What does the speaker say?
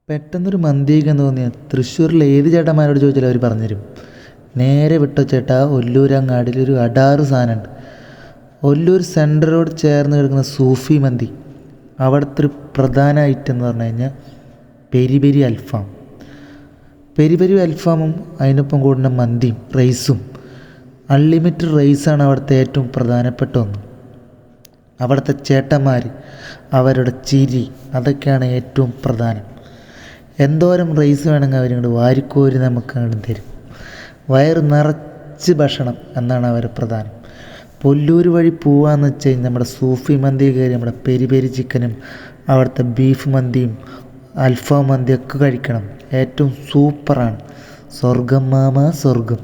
പെട്ടെന്നൊരു മന്തി കഴിക്കാൻ തോന്നിയാൽ തൃശ്ശൂരിൽ ഏത് ചേട്ടന്മാരോട് ചോദിച്ചാലും അവർ പറഞ്ഞുതരും. നേരെ വിട്ടോ ചേട്ടാ, ഒല്ലൂരങ്ങാടിയിലൊരു അടാറ് സാധനമുണ്ട്. ഒല്ലൂർ സെൻറ്ററോട് ചേർന്ന് കിടക്കുന്ന സൂഫി മന്തി. അവിടുത്തെ ഒരു പ്രധാന ഐറ്റം എന്ന് പറഞ്ഞു കഴിഞ്ഞാൽ പെരി പെരി അൽഫാം. പെരി പെരി അൽഫാമും അതിനൊപ്പം കൂടുന്ന മന്തിയും റൈസും. അൺലിമിറ്റഡ് റൈസാണ് അവിടുത്തെ ഏറ്റവും പ്രധാനപ്പെട്ട ഒന്ന്. അവിടുത്തെ ചേട്ടന്മാർ, അവരുടെ ചിരി, അതൊക്കെയാണ് ഏറ്റവും പ്രധാനം. എന്തോരം റൈസ് വേണമെങ്കിൽ അവരിങ്ങോട്ട് വാരിക്കോരി നമുക്ക് അങ്ങോട്ട് തരും. വയറ് നിറച്ച് ഭക്ഷണം എന്നാണ് അവർ പ്രധാനം. പൊല്ലൂർ വഴി പോവാന്ന് വെച്ച് കഴിഞ്ഞാൽ നമ്മുടെ സൂഫി മന്തി കയറി നമ്മുടെ പെരി പെരി ചിക്കനും അവിടുത്തെ ബീഫ് മന്തിയും അൽഫാം മന്തിയൊക്കെ കഴിക്കണം. ഏറ്റവും സൂപ്പറാണ്. സ്വർഗം മാമ, സ്വർഗം.